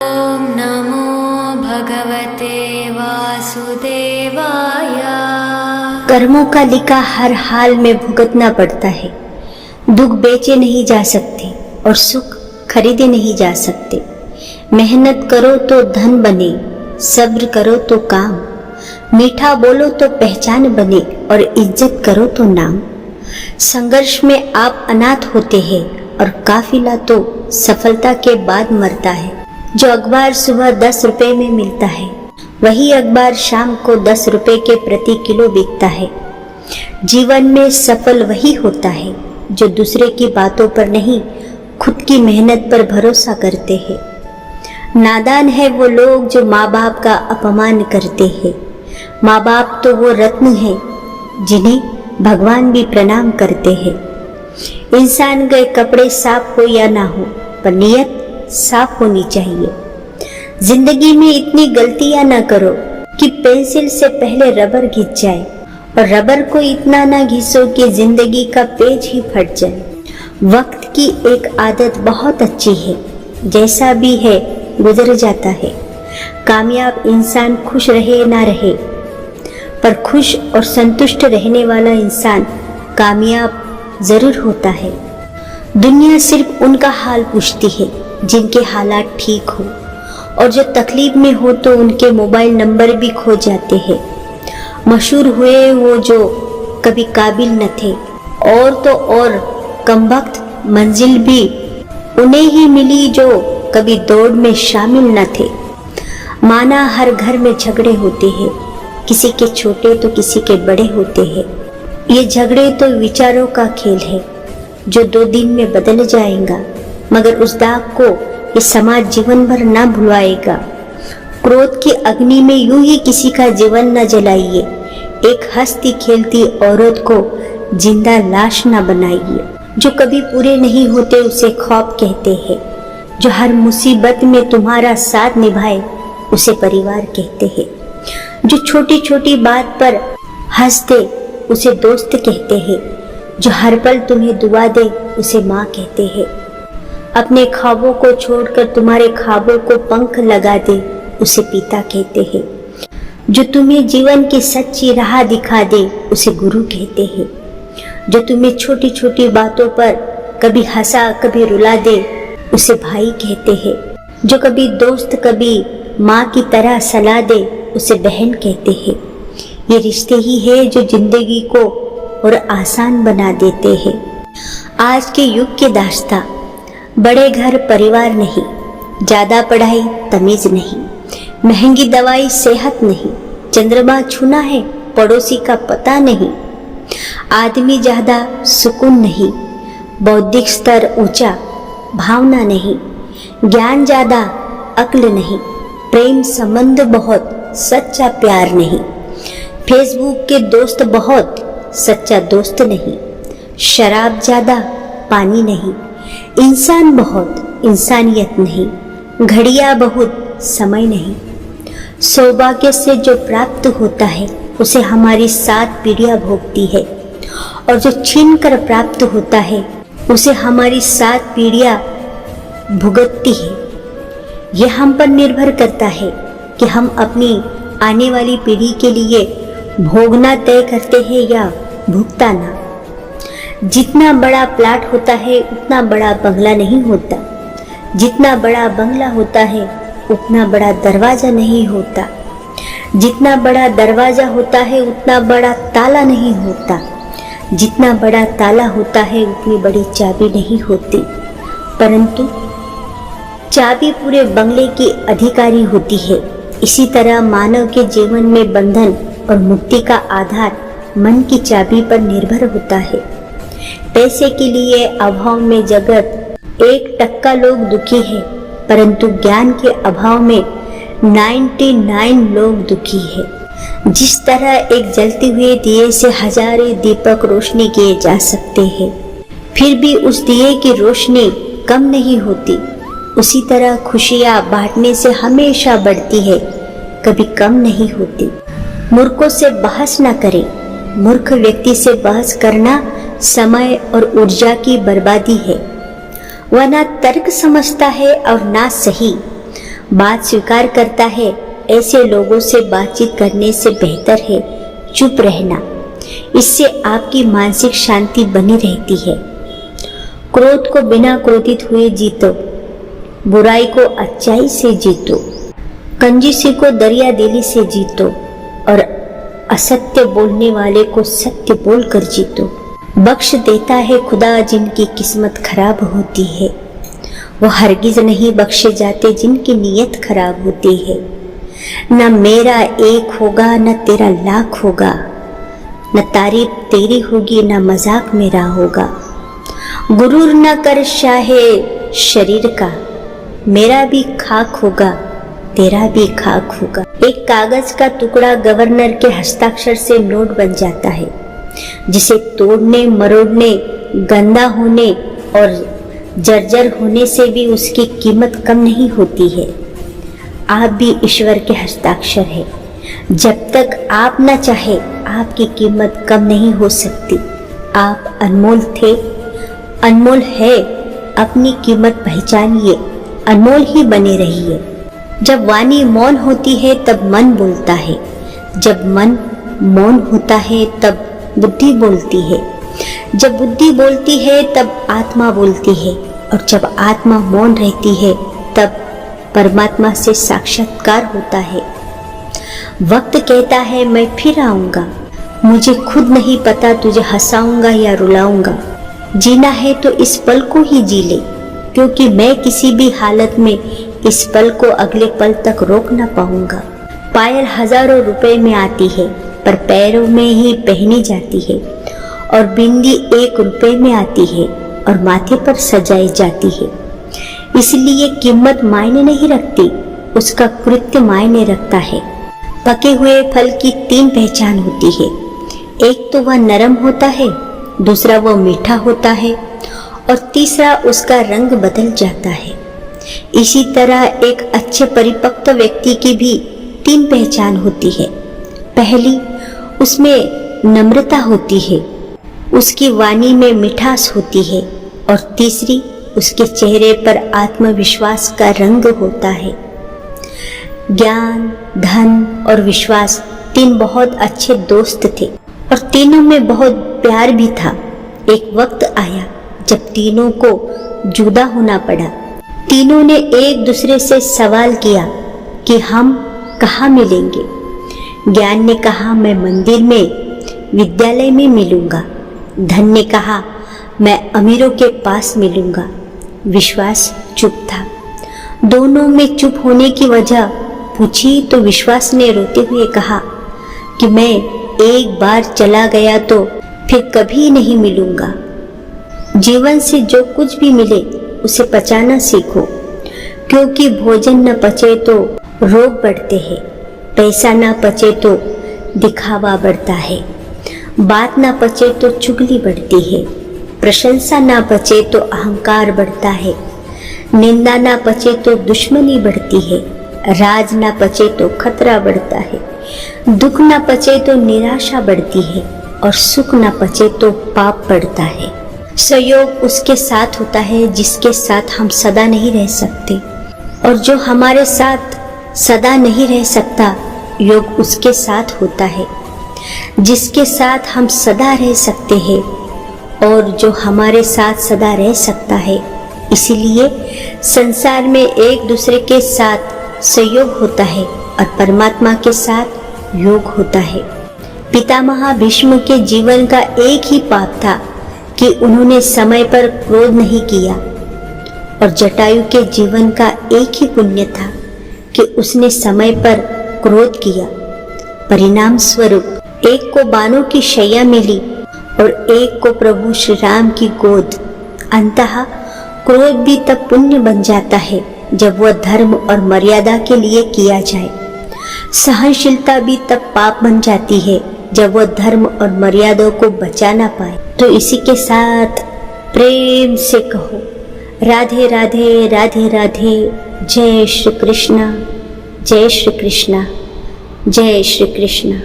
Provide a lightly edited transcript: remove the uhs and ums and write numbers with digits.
ओम नमो भगवते वासुदेवाय। कर्मों का लिखा हर हाल में भुगतना पड़ता है। दुख बेचे नहीं जा सकते और सुख खरीदे नहीं जा सकते। मेहनत करो तो धन बने, सब्र करो तो काम, मीठा बोलो तो पहचान बने और इज्जत करो तो नाम। संघर्ष में आप अनाथ होते हैं और काफिला तो सफलता के बाद मरता है। जो अखबार सुबह 10 रुपए में मिलता है, वही अखबार शाम को 10 रुपए के प्रति किलो बिकता है। जीवन में सफल वही होता है जो दूसरे की बातों पर नहीं, खुद की मेहनत पर भरोसा करते हैं। नादान है वो लोग जो माँ बाप का अपमान करते हैं। माँ बाप तो वो रत्न है जिन्हें भगवान भी प्रणाम करते हैं। इंसान के कपड़े साफ हो या ना हो, पर नियत साफ होनी चाहिए। जिंदगी में इतनी गलतियां ना करो कि पेंसिल से पहले रबर घिस जाए, और रबर को इतना ना घिसो कि जिंदगी का पेज ही फट जाए। वक्त की एक आदत बहुत अच्छी है, जैसा भी है गुजर जाता है। कामयाब इंसान खुश रहे ना रहे, पर खुश और संतुष्ट रहने वाला इंसान कामयाब जरूर होता है। दुनिया सिर्फ उनका हाल पूछती है जिनके हालात ठीक हो, और जो तकलीफ में हो तो उनके मोबाइल नंबर भी खो जाते हैं। मशहूर हुए वो जो कभी काबिल न थे, और तो और कमबख्त मंजिल भी उन्हें ही मिली जो कभी दौड़ में शामिल न थे। माना हर घर में झगड़े होते हैं, किसी के छोटे तो किसी के बड़े होते हैं। ये झगड़े तो विचारों का खेल है जो 2 दिन में बदल जाएगा, मगर उस दाग को ये समाज जीवन भर ना भुलाएगा। क्रोध की अग्नि में यूं ही किसी का जीवन न जलाइए। एक हंसती खेलती औरत को जिंदा लाश न बनाइए। जो कभी पूरे नहीं होते उसे ख्वाब कहते हैं। जो हर मुसीबत में तुम्हारा साथ निभाए उसे परिवार कहते हैं। जो छोटी छोटी बात पर हंस दे उसे दोस्त कहते हैं। जो हर पल तुम्हें दुआ दे उसे माँ कहते हैं। अपने ख्वाबों को छोड़कर तुम्हारे ख्वाबों को पंख लगा दे उसे पिता कहते हैं। जो तुम्हें जीवन की सच्ची राह दिखा दे उसे गुरु कहते हैं। जो तुम्हें छोटी छोटी बातों पर कभी हंसा कभी रुला दे उसे भाई कहते हैं। जो कभी दोस्त कभी माँ की तरह सलाह दे उसे बहन कहते हैं। ये रिश्ते ही है जो जिंदगी को और आसान बना देते हैं। आज के युग के दास्ता बड़े घर परिवार नहीं, ज्यादा पढ़ाई तमीज नहीं, महंगी दवाई सेहत नहीं, चंद्रमा छूना है पड़ोसी का पता नहीं, आदमी ज्यादा सुकून नहीं, बौद्धिक स्तर ऊंचा भावना नहीं, ज्ञान ज्यादा अक्ल नहीं, प्रेम संबंध बहुत सच्चा प्यार नहीं, फेसबुक के दोस्त बहुत सच्चा दोस्त नहीं, शराब ज्यादा पानी नहीं, इंसान बहुत इंसानियत नहीं, घड़ियां बहुत समय नहीं। सौभाग्य से जो प्राप्त होता है उसे हमारी 7 पीढ़ियां भोगती है, और जो छीन कर प्राप्त होता है उसे हमारी 7 पीढ़ियां भुगतती है। यह हम पर निर्भर करता है कि हम अपनी आने वाली पीढ़ी के लिए भोगना तय करते हैं या भुगताना। जितना बड़ा प्लाट होता है उतना बड़ा बंगला नहीं होता। जितना बड़ा बंगला होता है उतना बड़ा दरवाजा नहीं होता। जितना बड़ा दरवाजा होता है उतना बड़ा ताला नहीं होता। जितना बड़ा ताला होता है उतनी बड़ी चाबी नहीं होती। परंतु चाबी पूरे बंगले की अधिकारी होती है। इसी तरह मानव के जीवन में बंधन और मुक्ति का आधार मन की चाबी पर निर्भर होता है। पैसे के लिए अभाव में जगत 1% लोग दुखी है, परंतु ज्ञान के अभाव में 99 लोग दुखी है। जिस तरह एक जलते हुए दिए से हजारों दीपक रोशनी किए जा सकते हैं, फिर भी उस दिए की रोशनी कम नहीं होती, उसी तरह खुशियां बांटने से हमेशा बढ़ती है, कभी कम नहीं होती। मूर्खों से बहस न करें। मूर्ख व्यक्ति से बहस करना समय और ऊर्जा की बर्बादी है। वह ना तर्क समझता है और ना सही। बात स्वीकार करता है, ऐसे लोगों से बातचीत करने से बेहतर है चुप रहना। इससे आपकी मानसिक शांति बनी रहती है। क्रोध को बिना क्रोधित हुए जीतो, बुराई को अच्छाई से जीतो, कंजूसी को दरिया दिली से जीतो और असत्य बोलने वाले को सत्य बोलकर जीतो। बख्श देता है खुदा जिनकी किस्मत खराब होती है, वो हरगिज नहीं बख्शे जाते जिनकी नीयत खराब होती है। न मेरा एक होगा न तेरा लाख होगा, न तारीफ तेरी होगी न मजाक मेरा होगा। गुरूर न कर शाहे शरीर का, मेरा भी खाक होगा तेरा भी खाक होगा। एक कागज का टुकड़ा गवर्नर के हस्ताक्षर से नोट बन जाता है, जिसे तोड़ने मरोड़ने, गंदा होने और जर्जर होने से भी उसकी कीमत कम नहीं होती है। आप भी ईश्वर के हस्ताक्षर है। जब तक आप न चाहे आपकी कीमत कम नहीं हो सकती। आप अनमोल थे, अनमोल है, अपनी कीमत पहचानिए, अनमोल ही बने रहिए। जब वाणी मौन होती है तब मन बोलता है, जब मन मौन होता है तब बुद्धि बोलती है, जब बुद्धि बोलती है तब आत्मा बोलती है और जब आत्मा मौन रहती है तब परमात्मा से साक्षात्कार होता है। वक्त कहता है मैं फिर आऊंगा, मुझे खुद नहीं पता तुझे हंसाऊंगा या रुलाऊंगा। जीना है तो इस पल को ही जी ले, क्योंकि मैं किसी भी हालत में इस पल को अगले पल तक रोक ना पाऊंगा। पायल हजारों रुपए में आती है पर पैरों में ही पहनी जाती है, और बिंदी 1 रुपए में आती है और माथे पर सजाई जाती है। इसलिए कीमत मायने नहीं रखती, उसका कृत्य मायने रखता है। पके हुए फल की 3 पहचान होती है। एक तो वह नरम होता है, दूसरा वह मीठा होता है और तीसरा उसका रंग बदल जाता है। इसी तरह एक अच्छे परिपक्व व्यक्ति की भी 3 पहचान होती है। पहली, उसमें नम्रता होती है, उसकी वाणी में मिठास होती है और तीसरी, उसके चेहरे पर आत्मविश्वास का रंग होता है। ज्ञान, धन और विश्वास 3 बहुत अच्छे दोस्त थे और तीनों में बहुत प्यार भी था। एक वक्त आया जब तीनों को जुदा होना पड़ा। तीनों ने एक दूसरे से सवाल किया कि हम कहाँ मिलेंगे। ज्ञान ने कहा मैं मंदिर में, विद्यालय में मिलूंगा। धन ने कहा मैं अमीरों के पास मिलूंगा। विश्वास चुप था। दोनों में चुप होने की वजह पूछी तो विश्वास ने रोते हुए कहा कि मैं एक बार चला गया तो फिर कभी नहीं मिलूंगा। जीवन से जो कुछ भी मिले उसे पचाना सीखो, क्योंकि भोजन न पचे तो रोग बढ़ते हैं, पैसा न पचे तो दिखावा बढ़ता है, बात न पचे तो चुगली बढ़ती है, प्रशंसा ना पचे तो अहंकार बढ़ता है, निंदा ना पचे तो दुश्मनी बढ़ती है, राज ना पचे तो खतरा बढ़ता है, दुख ना पचे तो निराशा बढ़ती है और सुख ना पचे तो पाप बढ़ता है। सहयोग उसके साथ होता है जिसके साथ हम सदा नहीं रह सकते, और जो हमारे साथ सदा नहीं रह सकता, योग उसके साथ होता है जिसके साथ हम सदा रह सकते हैं और जो हमारे साथ सदा रह सकता है। इसीलिए संसार में एक दूसरे के साथ सहयोग होता है और परमात्मा के साथ योग होता है। पितामह भीष्म के जीवन का एक ही पाप था कि उन्होंने समय पर क्रोध नहीं किया, और जटायु के जीवन का एक ही पुण्य था कि उसने समय पर क्रोध किया। परिणाम स्वरूप एक को बाणों की शैया मिली और एक को प्रभु श्री राम की गोद। अंततः क्रोध भी तब पुण्य बन जाता है जब वह धर्म और मर्यादा के लिए किया जाए। सहनशीलता भी तब पाप बन जाती है जब वह धर्म और मर्यादा को बचा ना पाए। तो इसी के साथ प्रेम से कहो राधे राधे राधे राधे। जय श्री कृष्ण, जय श्री कृष्ण, जय श्री कृष्ण।